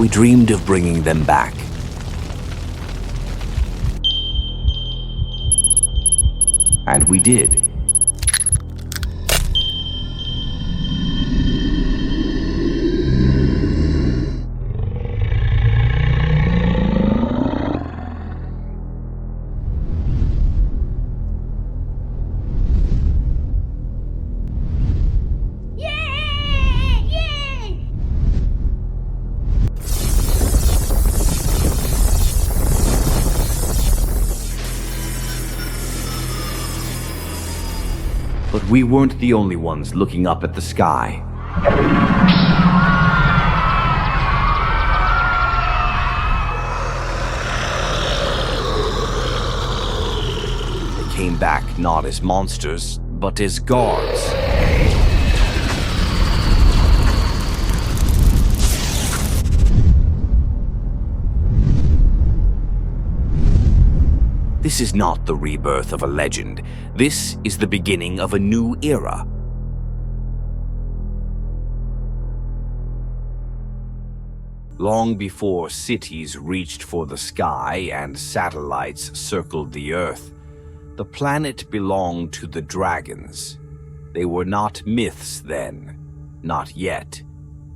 We dreamed of bringing them back. And we did. But we weren't the only ones looking up at the sky. They came back not as monsters, but as guards. This is not the rebirth of a legend. This is the beginning of a new era. Long before cities reached for the sky and satellites circled the Earth, the planet belonged to the dragons. They were not myths then, not yet.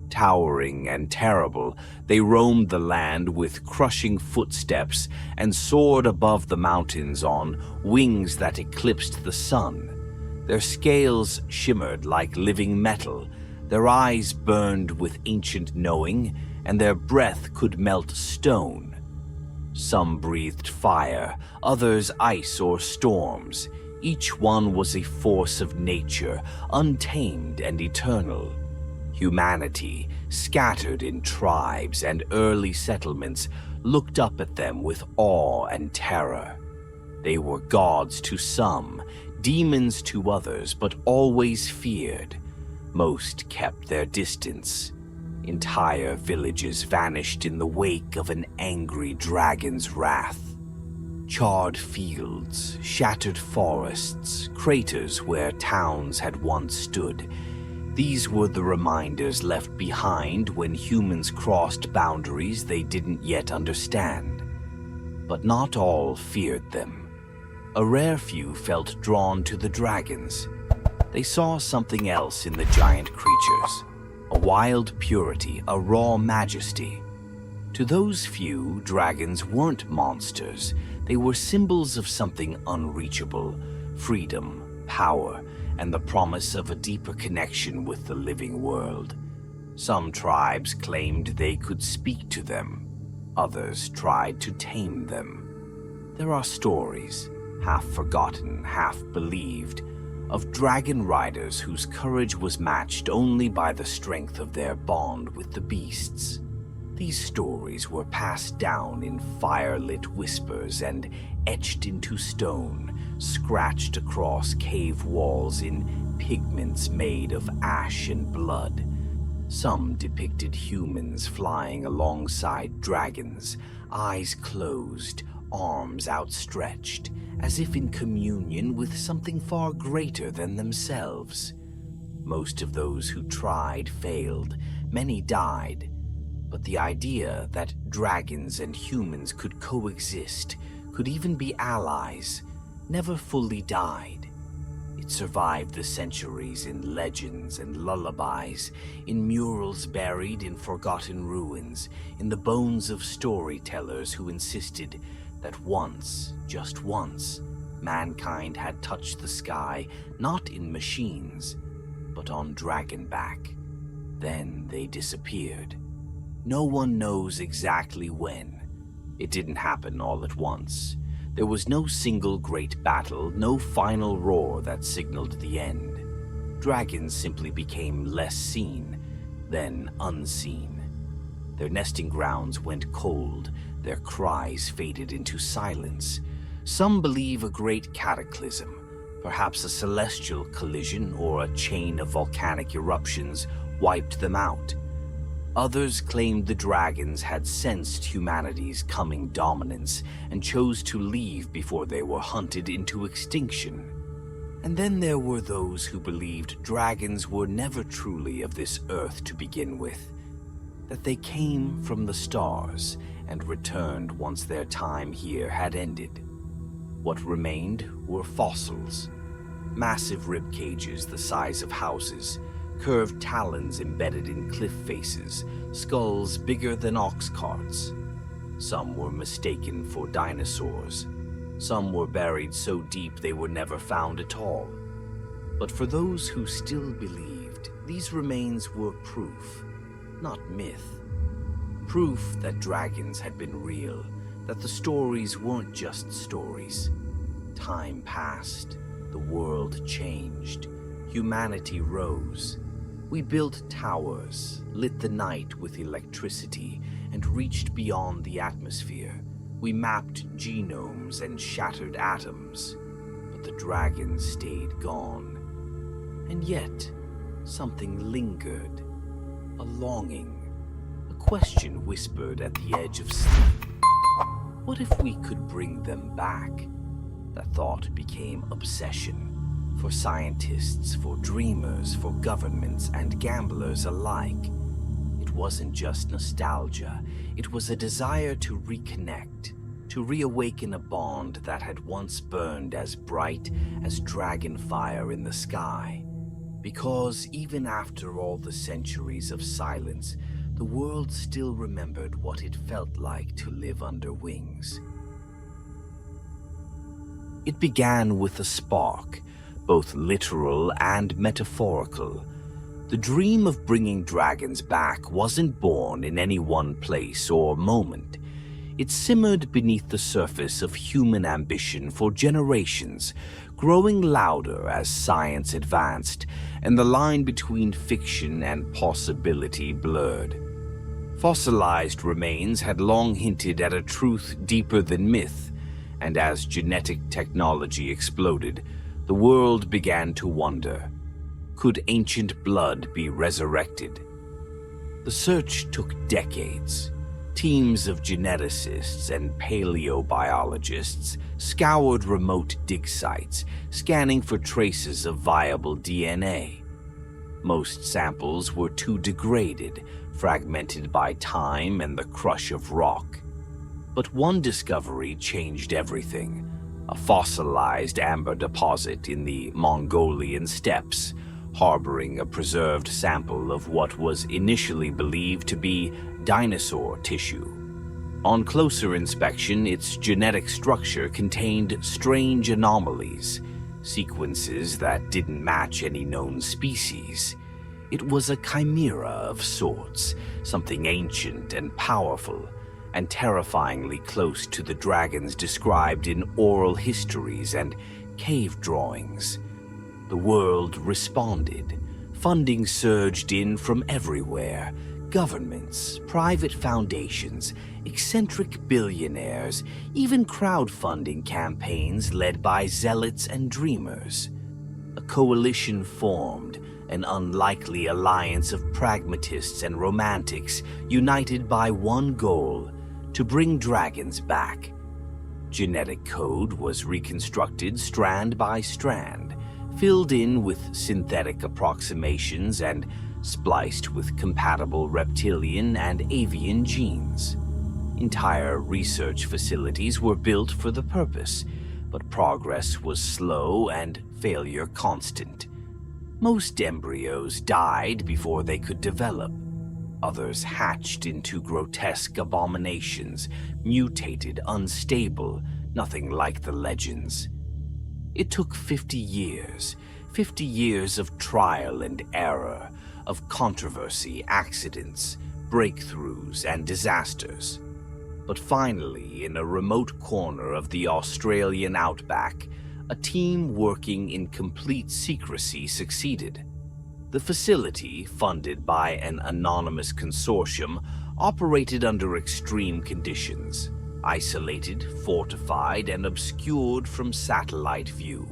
Towering and terrible, they roamed the land with crushing footsteps and soared above the mountains on wings that eclipsed the sun. Their scales shimmered like living metal, their eyes burned with ancient knowing, and their breath could melt stone. Some breathed fire, others ice or storms. Each one was a force of nature, untamed and eternal. Humanity, scattered in tribes and early settlements, looked up at them with awe and terror. They were gods to some, demons to others, but always feared. Most kept their distance. Entire villages vanished in the wake of an angry dragon's wrath. Charred fields, shattered forests, craters where towns had once stood. These were the reminders left behind when humans crossed boundaries they didn't yet understand. But not all feared them. A rare few felt drawn to the dragons. They saw something else in the giant creatures. A wild purity, a raw majesty. To those few, dragons weren't monsters. They were symbols of something unreachable: freedom, power, and the promise of a deeper connection with the living world. Some tribes claimed they could speak to them. Others tried to tame them. There are stories, half forgotten, half believed, of dragon riders whose courage was matched only by the strength of their bond with the beasts. These stories were passed down in fire-lit whispers and etched into stone, scratched across cave walls in pigments made of ash and blood. Some depicted humans flying alongside dragons, eyes closed, arms outstretched, as if in communion with something far greater than themselves. Most of those who tried failed, many died, but the idea that dragons and humans could coexist, could even be allies, never fully died. It survived the centuries in legends and lullabies, in murals buried in forgotten ruins, in the bones of storytellers who insisted that once, just once, mankind had touched the sky, not in machines, but on dragonback. Then they disappeared. No one knows exactly when. It didn't happen all at once. There was no single great battle, no final roar that signaled the end. Dragons simply became less seen, then unseen. Their nesting grounds went cold, their cries faded into silence. Some believe a great cataclysm, perhaps a celestial collision or a chain of volcanic eruptions, wiped them out. Others claimed the dragons had sensed humanity's coming dominance and chose to leave before they were hunted into extinction. And then there were those who believed dragons were never truly of this earth to begin with. that they came from the stars and returned once their time here had ended. What remained were fossils, massive rib cages the size of houses, curved talons embedded in cliff faces, skulls bigger than ox carts. Some were mistaken for dinosaurs. Some were buried so deep they were never found at all. But for those who still believed, these remains were proof, not myth. Proof that dragons had been real, that the stories weren't just stories. Time passed, the world changed, humanity rose. We built towers, lit the night with electricity, and reached beyond the atmosphere. We mapped genomes and shattered atoms, but the dragons stayed gone. And yet, something lingered, a longing, a question whispered at the edge of sleep. What if we could bring them back? That thought became obsession. For scientists, for dreamers, for governments, and gamblers alike. It wasn't just nostalgia. It was a desire to reconnect, to reawaken a bond that had once burned as bright as dragon fire in the sky. Because even after all the centuries of silence, the world still remembered what it felt like to live under wings. It began with a spark, both literal and metaphorical. The dream of bringing dragons back wasn't born in any one place or moment. It simmered beneath the surface of human ambition for generations, growing louder as science advanced, and the line between fiction and possibility blurred. Fossilized remains had long hinted at a truth deeper than myth, and as genetic technology exploded, the world began to wonder, could ancient blood be resurrected? The search took decades. Teams of geneticists and paleobiologists scoured remote dig sites, scanning for traces of viable DNA. Most samples were too degraded, fragmented by time and the crush of rock. But one discovery changed everything. A fossilized amber deposit in the Mongolian steppes, harboring a preserved sample of what was initially believed to be dinosaur tissue. On closer inspection, its genetic structure contained strange anomalies, sequences that didn't match any known species. It was a chimera of sorts, something ancient and powerful, and terrifyingly close to the dragons described in oral histories and cave drawings. The world responded. Funding surged in from everywhere. Governments, private foundations, eccentric billionaires, even crowdfunding campaigns led by zealots and dreamers. A coalition formed, an unlikely alliance of pragmatists and romantics united by one goal: to bring dragons back. Genetic code was reconstructed strand by strand, filled in with synthetic approximations and spliced with compatible reptilian and avian genes. Entire research facilities were built for the purpose, but progress was slow and failure constant. Most embryos died before they could develop. Others hatched into grotesque abominations, mutated, unstable, nothing like the legends. It took 50 years of trial and error, of controversy, accidents, breakthroughs, and disasters. But finally, in a remote corner of the Australian outback, a team working in complete secrecy succeeded. The facility, funded by an anonymous consortium, operated under extreme conditions, isolated, fortified, and obscured from satellite view.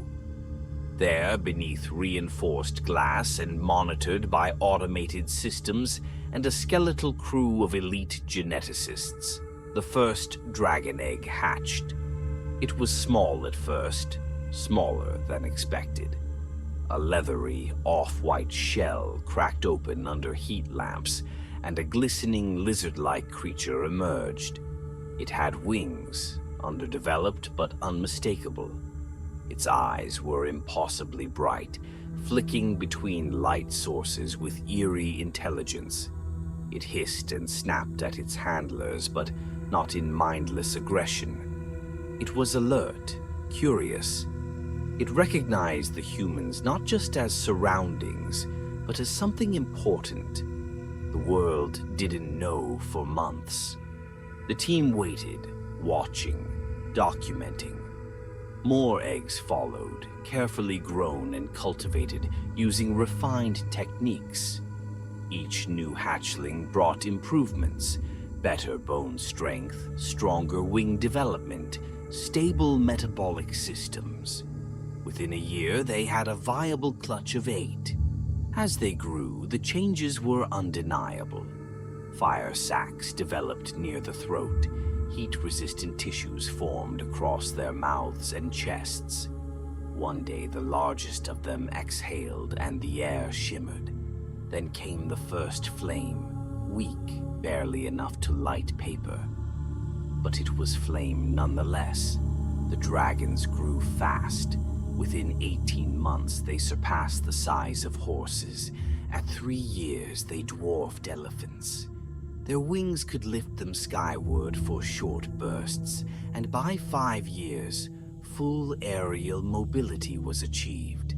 There, beneath reinforced glass and monitored by automated systems and a skeletal crew of elite geneticists, the first dragon egg hatched. It was small at first, smaller than expected. A leathery, off-white shell cracked open under heat lamps, and a glistening lizard-like creature emerged. It had wings, underdeveloped but unmistakable. Its eyes were impossibly bright, flicking between light sources with eerie intelligence. It hissed and snapped at its handlers, but not in mindless aggression. It was alert, curious. It recognized the humans not just as surroundings, but as something important the world didn't know for months. The team waited, watching, documenting. More eggs followed, carefully grown and cultivated using refined techniques. Each new hatchling brought improvements: better bone strength, stronger wing development, stable metabolic systems. Within a year, they had a viable clutch of 8. As they grew, the changes were undeniable. Fire sacs developed near the throat. Heat-resistant tissues formed across their mouths and chests. One day, the largest of them exhaled and the air shimmered. Then came the first flame, weak, barely enough to light paper. But it was flame nonetheless. The dragons grew fast. Within 18 months, they surpassed the size of horses. At 3 years, they dwarfed elephants. Their wings could lift them skyward for short bursts, and by 5 years, full aerial mobility was achieved.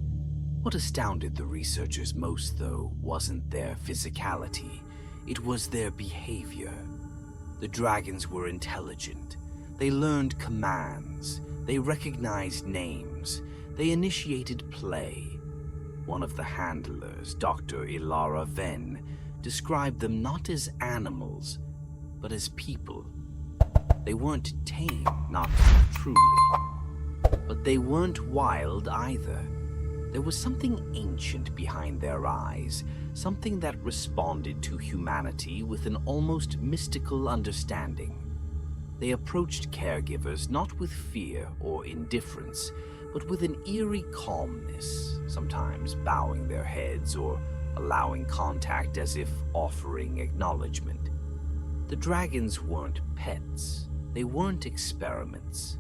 What astounded the researchers most, though, wasn't their physicality. It was their behavior. The dragons were intelligent. They learned commands. They recognized names. They initiated play. One of the handlers, Dr. Ilara Venn, described them not as animals, but as people. They weren't tame, not truly. But they weren't wild either. There was something ancient behind their eyes, something that responded to humanity with an almost mystical understanding. They approached caregivers not with fear or indifference, but with an eerie calmness, sometimes bowing their heads or allowing contact as if offering acknowledgement. The dragons weren't pets. They weren't experiments.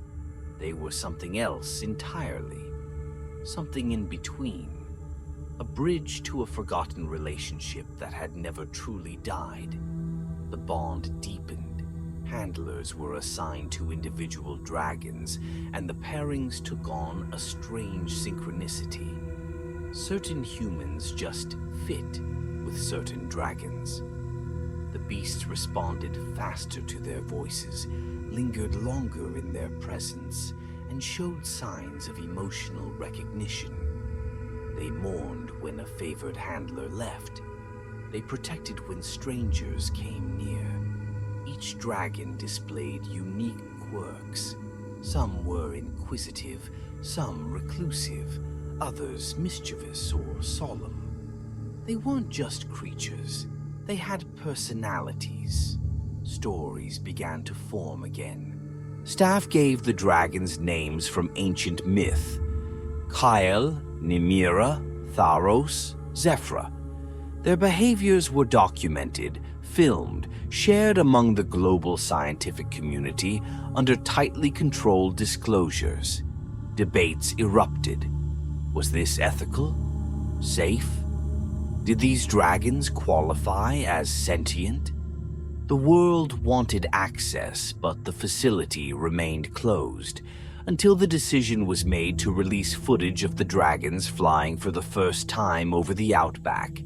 They were something else entirely. Something in between. A bridge to a forgotten relationship that had never truly died. The bond deepened. Handlers were assigned to individual dragons, and the pairings took on a strange synchronicity. Certain humans just fit with certain dragons. The beasts responded faster to their voices, lingered longer in their presence, and showed signs of emotional recognition. They mourned when a favored handler left. They protected when strangers came near. Each dragon displayed unique quirks. Some were inquisitive, some reclusive, others mischievous or solemn. They weren't just creatures. They had personalities. Stories began to form again. Staff gave the dragons names from ancient myth: Kyle, Nimira, Tharos, Zephyra. Their behaviors were documented, filmed, shared among the global scientific community under tightly controlled disclosures. Debates erupted. Was this ethical? Safe? Did these dragons qualify as sentient? The world wanted access, but the facility remained closed until the decision was made to release footage of the dragons flying for the first time over the outback,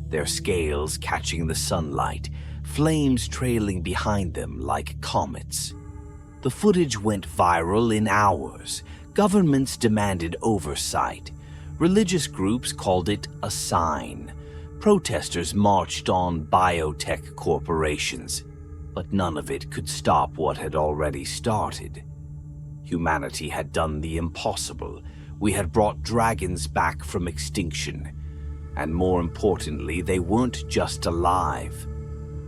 their scales catching the sunlight, flames trailing behind them like comets. The footage went viral in hours. Governments demanded oversight. Religious groups called it a sign. Protesters marched on biotech corporations, but none of it could stop what had already started. Humanity had done the impossible. We had brought dragons back from extinction. And more importantly, they weren't just alive.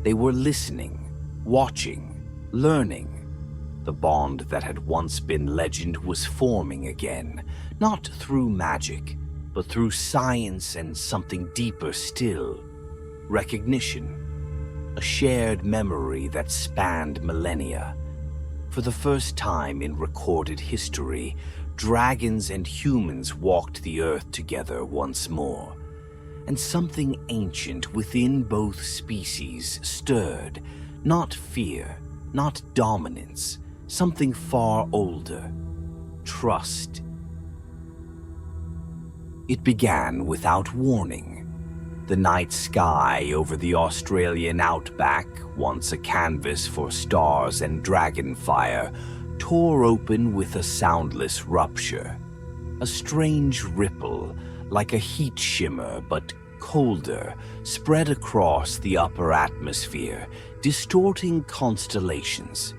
They were listening, watching, learning. The bond that had once been legend was forming again, not through magic, but through science and something deeper still: recognition. a shared memory that spanned millennia. For the first time in recorded history, dragons and humans walked the earth together once more. And something ancient within both species stirred, not fear, not dominance, something far older, trust. It began without warning. The night sky over the Australian outback, once a canvas for stars and dragonfire, tore open with a soundless rupture. A strange ripple, like a heat shimmer but colder, spread across the upper atmosphere, distorting constellations.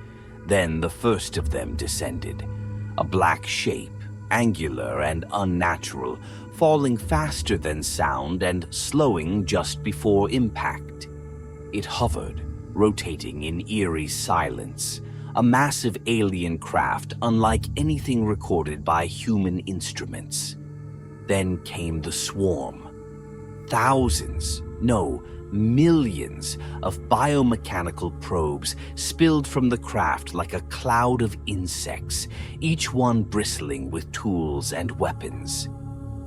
Then the first of them descended, a black shape, angular and unnatural, falling faster than sound and slowing just before impact. It hovered, rotating in eerie silence, a massive alien craft unlike anything recorded by human instruments. Then came the swarm. Thousands, no, millions of biomechanical probes spilled from the craft like a cloud of insects, each one bristling with tools and weapons.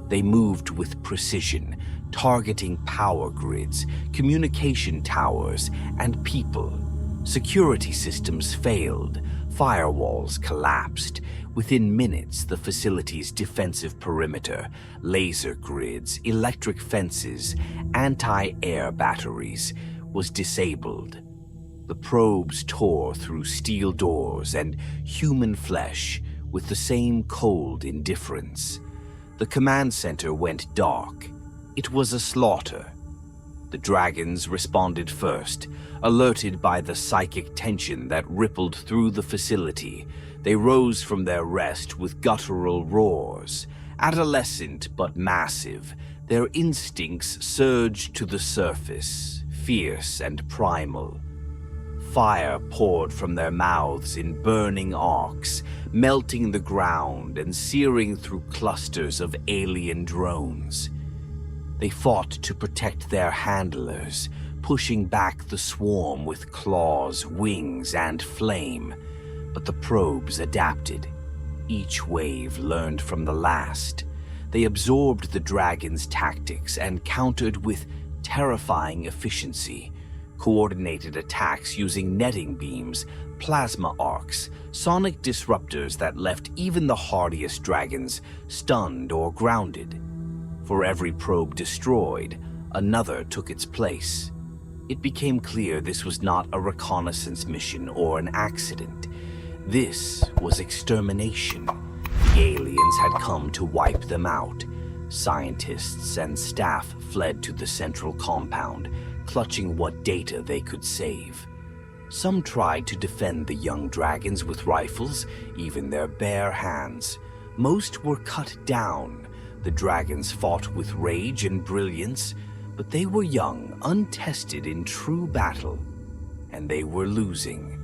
They moved with precision, targeting power grids, communication towers, and people. Security systems failed, firewalls collapsed. Within minutes, the facility's defensive perimeter, laser grids, electric fences, anti-air batteries was disabled. The probes tore through steel doors and human flesh with the same cold indifference. The command center went dark. It was a slaughter. The dragons responded first, alerted by the psychic tension that rippled through the facility. They rose from their rest with guttural roars. Adolescent but massive, their instincts surged to the surface, fierce and primal. Fire poured from their mouths in burning arcs, melting the ground and searing through clusters of alien drones. They fought to protect their handlers, pushing back the swarm with claws, wings, and flame. But the probes adapted. Each wave learned from the last. They absorbed the dragon's tactics and countered with terrifying efficiency. Coordinated attacks using netting beams, plasma arcs, sonic disruptors that left even the hardiest dragons stunned or grounded. For every probe destroyed, another took its place. It became clear this was not a reconnaissance mission or an accident. This was extermination. The aliens had come to wipe them out. Scientists and staff fled to the central compound, clutching what data they could save. Some tried to defend the young dragons with rifles, even their bare hands. Most were cut down. The dragons fought with rage and brilliance, but they were young, untested in true battle, and they were losing.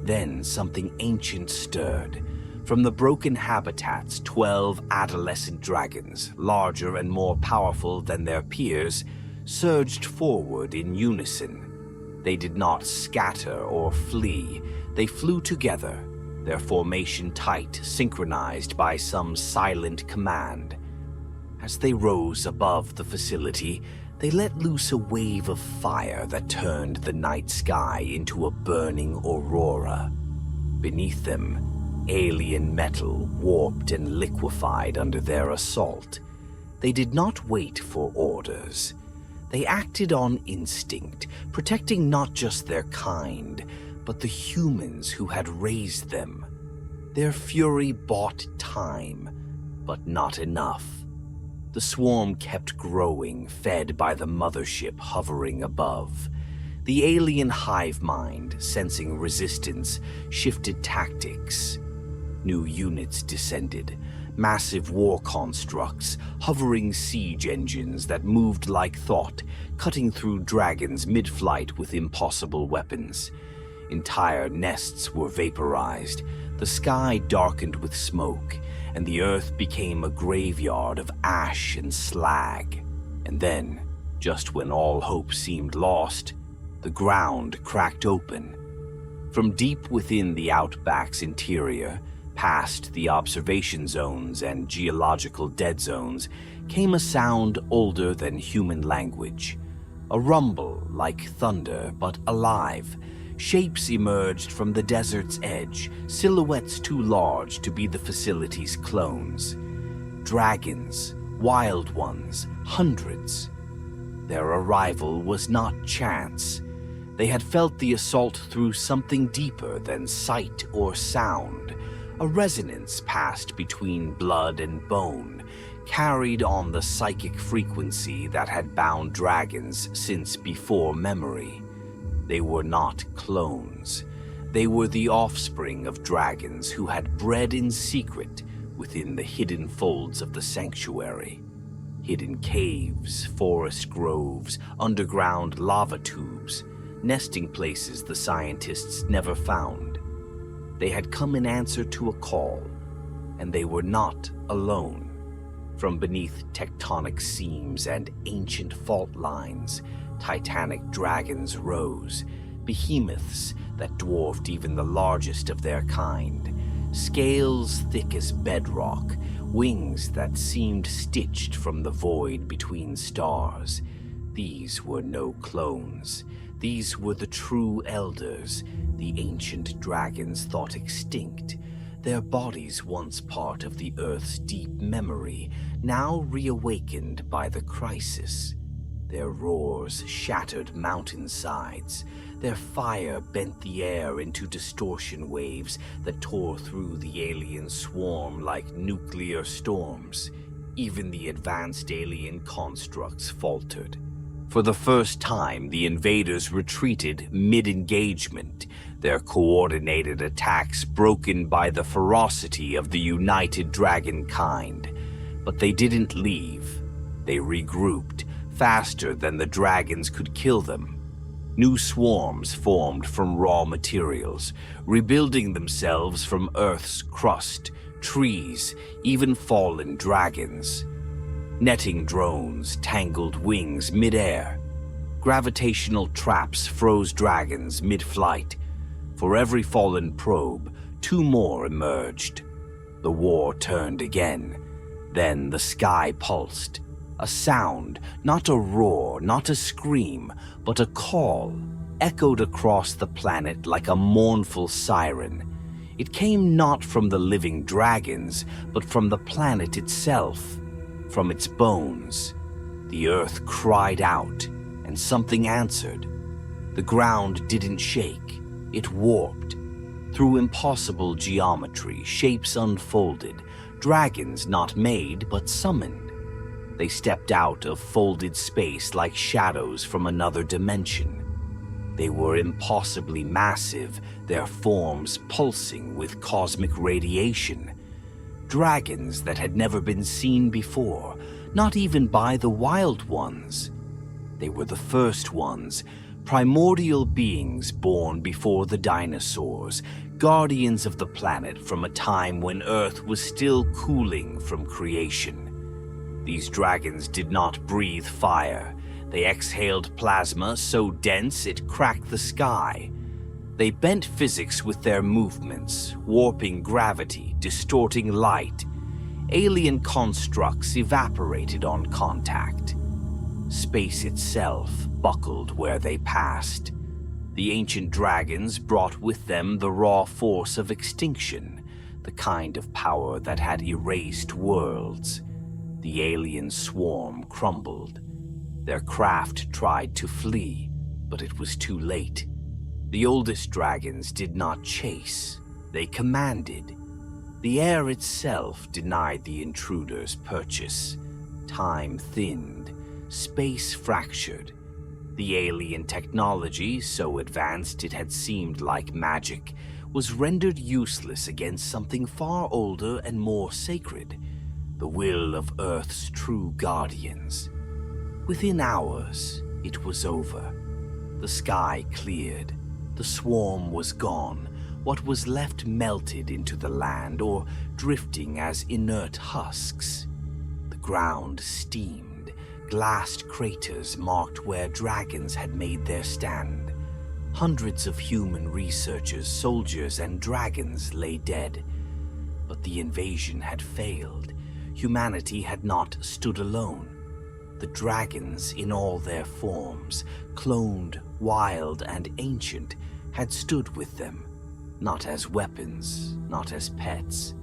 Then something ancient stirred. From the broken habitats, 12 adolescent dragons, larger and more powerful than their peers, surged forward in unison. They did not scatter or flee. They flew together, their formation tight, synchronized by some silent command. As they rose above the facility, they let loose a wave of fire that turned the night sky into a burning aurora. Beneath them, alien metal warped and liquefied under their assault. They did not wait for orders. They acted on instinct, protecting not just their kind, but the humans who had raised them. Their fury bought time, but not enough. The swarm kept growing, fed by the mothership hovering above. The alien hive mind, sensing resistance, shifted tactics. New units descended, massive war constructs, hovering siege engines that moved like thought, cutting through dragons mid-flight with impossible weapons. Entire nests were vaporized, the sky darkened with smoke, and the earth became a graveyard of ash and slag. And then, just when all hope seemed lost, The ground cracked open. From deep within the outback's interior, past the observation zones and geological dead zones, came a sound older than human language. A rumble like thunder, but alive. Shapes emerged from the desert's edge, silhouettes too large to be the facility's clones. Dragons, wild ones, hundreds. Their arrival was not chance. They had felt the assault through something deeper than sight or sound. A resonance passed between blood and bone, carried on the psychic frequency that had bound dragons since before memory. They were not clones. They were the offspring of dragons who had bred in secret within the hidden folds of the sanctuary. Hidden caves, forest groves, underground lava tubes, nesting places the scientists never found. They had come in answer to a call, and they were not alone. From beneath tectonic seams and ancient fault lines, titanic dragons rose, behemoths that dwarfed even the largest of their kind, scales thick as bedrock, wings that seemed stitched from the void between stars. These were no clones. These were the true elders, the ancient dragons thought extinct, their bodies once part of the Earth's deep memory, now reawakened by the crisis. Their roars shattered mountainsides. Their fire bent the air into distortion waves that tore through the alien swarm like nuclear storms. Even the advanced alien constructs faltered. For the first time, the invaders retreated mid-engagement, their coordinated attacks broken by the ferocity of the united dragon kind. But they didn't leave. They regrouped, faster than the dragons could kill them. New swarms formed from raw materials, rebuilding themselves from Earth's crust, trees, even fallen dragons. Netting drones tangled wings mid-air. Gravitational traps froze dragons mid-flight. For every fallen probe, 2 more emerged. The war turned again. Then the sky pulsed. A sound, not a roar, not a scream, but a call, echoed across the planet like a mournful siren. It came not from the living dragons, but from the planet itself. From its bones, the earth cried out, and something answered. The ground didn't shake, it warped. Through impossible geometry, shapes unfolded, dragons not made but summoned. They stepped out of folded space like shadows from another dimension. They were impossibly massive, their forms pulsing with cosmic radiation. Dragons that had never been seen before, not even by the wild ones. They were the first ones, primordial beings born before the dinosaurs, guardians of the planet from a time when Earth was still cooling from creation. These dragons did not breathe fire. They exhaled plasma so dense it cracked the sky. They bent physics with their movements, warping gravity, distorting light. Alien constructs evaporated on contact. Space itself buckled where they passed. The ancient dragons brought with them the raw force of extinction, the kind of power that had erased worlds. The alien swarm crumbled. Their craft tried to flee, but it was too late. The oldest dragons did not chase, they commanded. The air itself denied the intruders purchase. Time thinned, space fractured. The alien technology, so advanced it had seemed like magic, was rendered useless against something far older and more sacred, the will of Earth's true guardians. Within hours, it was over. The sky cleared. The swarm was gone. What was left melted into the land or drifting as inert husks. The ground steamed. Glassed craters marked where dragons had made their stand. Hundreds of human researchers, soldiers, and dragons lay dead. But the invasion had failed. Humanity had not stood alone. The dragons, in all their forms, cloned, wild, and ancient, had stood with them, not as weapons, not as pets,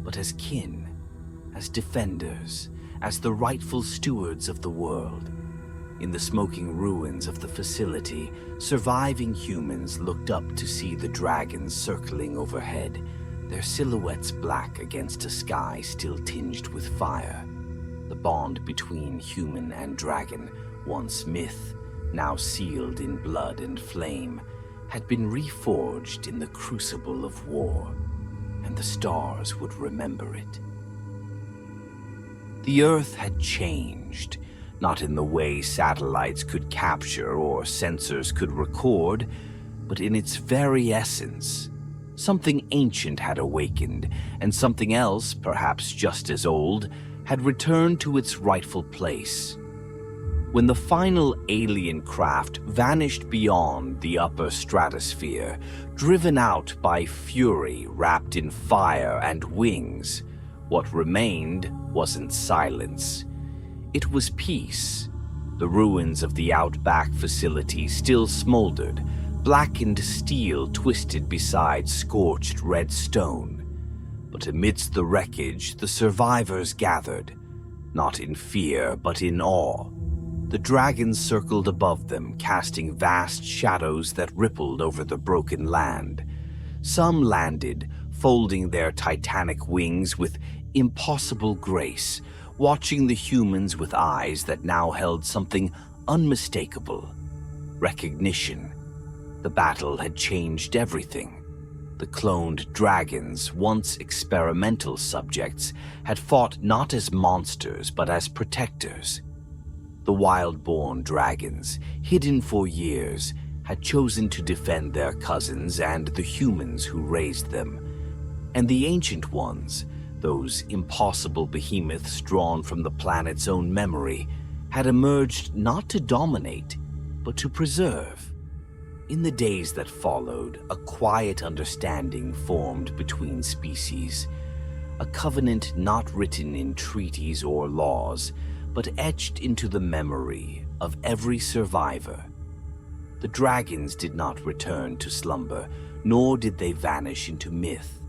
but as kin, as defenders, as the rightful stewards of the world. In the smoking ruins of the facility, surviving humans looked up to see the dragons circling overhead, their silhouettes black against a sky still tinged with fire. The bond between human and dragon, once myth, now sealed in blood and flame, had been reforged in the crucible of war, and the stars would remember it. The Earth had changed, not in the way satellites could capture or sensors could record, but in its very essence. Something ancient had awakened, and something else, perhaps just as old, had returned to its rightful place. When the final alien craft vanished beyond the upper stratosphere, driven out by fury wrapped in fire and wings, what remained wasn't silence. It was peace. The ruins of the Outback facility still smoldered, blackened steel twisted beside scorched red stone. But amidst the wreckage, the survivors gathered, not in fear, but in awe. The dragons circled above them, casting vast shadows that rippled over the broken land. Some landed, folding their titanic wings with impossible grace, watching the humans with eyes that now held something unmistakable: recognition. The battle had changed everything. The cloned dragons, once experimental subjects, had fought not as monsters but as protectors. The wild-born dragons, hidden for years, had chosen to defend their cousins and the humans who raised them. And the ancient ones, those impossible behemoths drawn from the planet's own memory, had emerged not to dominate, but to preserve. In the days that followed, a quiet understanding formed between species, a covenant not written in treaties or laws, but etched into the memory of every survivor. The dragons did not return to slumber, nor did they vanish into myth.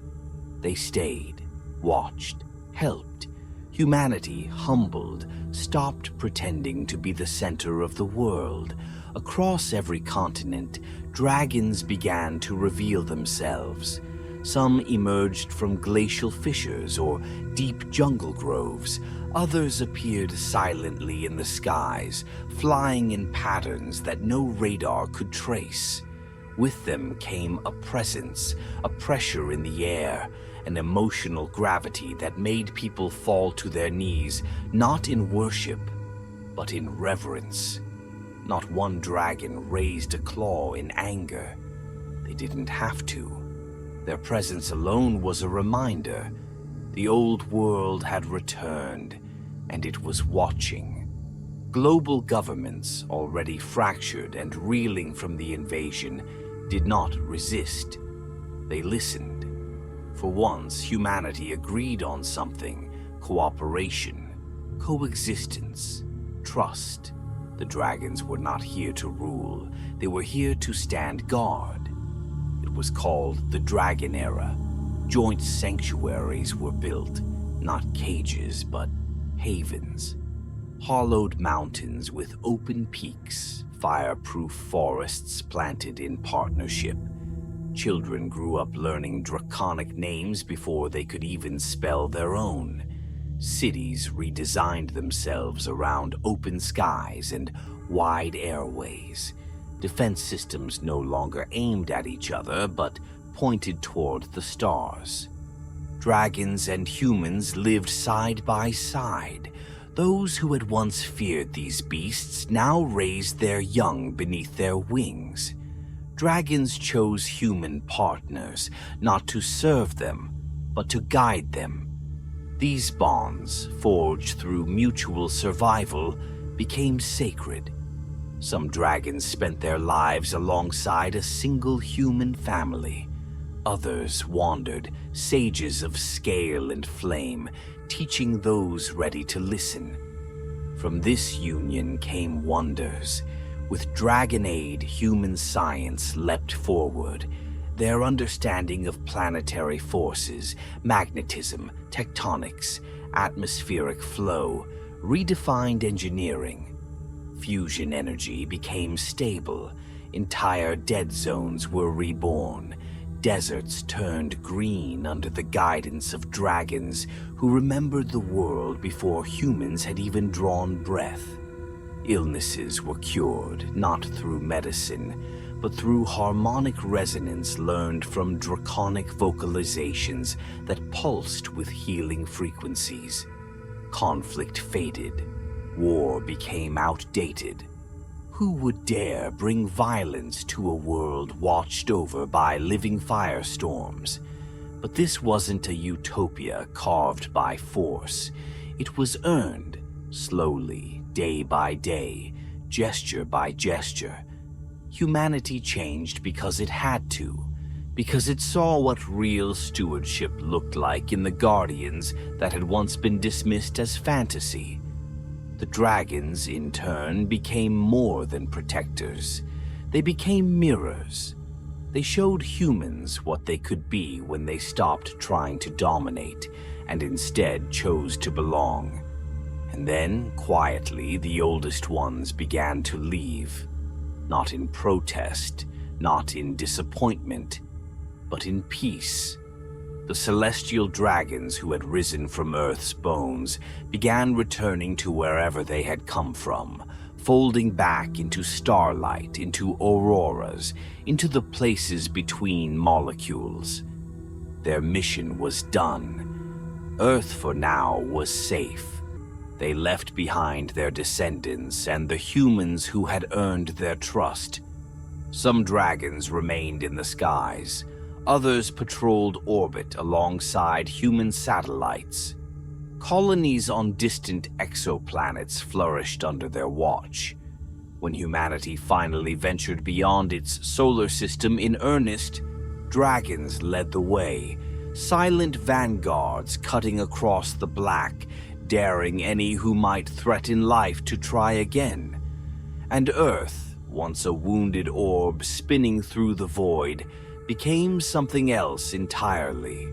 They stayed, watched, helped. Humanity, humbled, stopped pretending to be the center of the world. Across every continent, dragons began to reveal themselves. Some emerged from glacial fissures or deep jungle groves. Others appeared silently in the skies, flying in patterns that no radar could trace. With them came a presence, a pressure in the air, an emotional gravity that made people fall to their knees, not in worship, but in reverence. Not one dragon raised a claw in anger. They didn't have to. Their presence alone was a reminder. The old world had returned, and it was watching. Global governments, already fractured and reeling from the invasion, did not resist. They listened. For once, humanity agreed on something: cooperation, coexistence, trust. The dragons were not here to rule. They were here to stand guard. It was called the Dragon Era. Joint sanctuaries were built, not cages, but havens. Hollowed mountains with open peaks, fireproof forests planted in partnership. Children grew up learning draconic names before they could even spell their own. Cities redesigned themselves around open skies and wide airways. Defense systems no longer aimed at each other, but pointed toward the stars. Dragons and humans lived side by side. Those who had once feared these beasts now raised their young beneath their wings. Dragons chose human partners, not to serve them, but to guide them. These bonds, forged through mutual survival, became sacred. Some dragons spent their lives alongside a single human family. Others wandered, sages of scale and flame, teaching those ready to listen. From this union came wonders. With dragon aid, human science leapt forward. Their understanding of planetary forces, magnetism, tectonics, atmospheric flow, redefined engineering. Fusion energy became stable. Entire dead zones were reborn. Deserts turned green under the guidance of dragons who remembered the world before humans had even drawn breath. Illnesses were cured, not through medicine, but through harmonic resonance learned from draconic vocalizations that pulsed with healing frequencies. Conflict faded. War became outdated. Who would dare bring violence to a world watched over by living firestorms? But this wasn't a utopia carved by force. It was earned, slowly, day by day, gesture by gesture. Humanity changed because it had to, because it saw what real stewardship looked like in the guardians that had once been dismissed as fantasy. The dragons, in turn, became more than protectors. They became mirrors. They showed humans what they could be when they stopped trying to dominate and instead chose to belong. And then, quietly, the oldest ones began to leave. Not in protest, not in disappointment, but in peace. The celestial dragons who had risen from Earth's bones began returning to wherever they had come from, folding back into starlight, into auroras, into the places between molecules. Their mission was done. Earth, for now, was safe. They left behind their descendants and the humans who had earned their trust. Some dragons remained in the skies. Others patrolled orbit alongside human satellites. Colonies on distant exoplanets flourished under their watch. When humanity finally ventured beyond its solar system in earnest, dragons led the way, silent vanguards cutting across the black, daring any who might threaten life to try again. And Earth, once a wounded orb spinning through the void, became something else entirely.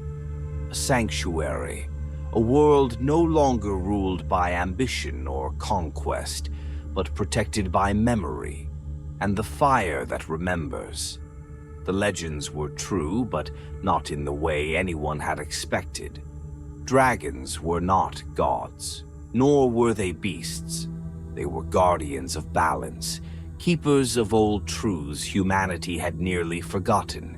A sanctuary, a world no longer ruled by ambition or conquest, but protected by memory and the fire that remembers. The legends were true, but not in the way anyone had expected. Dragons were not gods, nor were they beasts. They were guardians of balance, keepers of old truths humanity had nearly forgotten.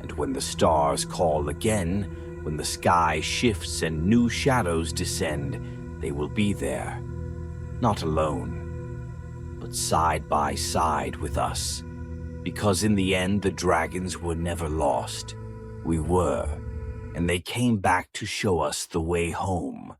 And when the stars call again, when the sky shifts and new shadows descend, they will be there. Not alone, but side by side with us. Because in the end, the dragons were never lost. We were, and they came back to show us the way home.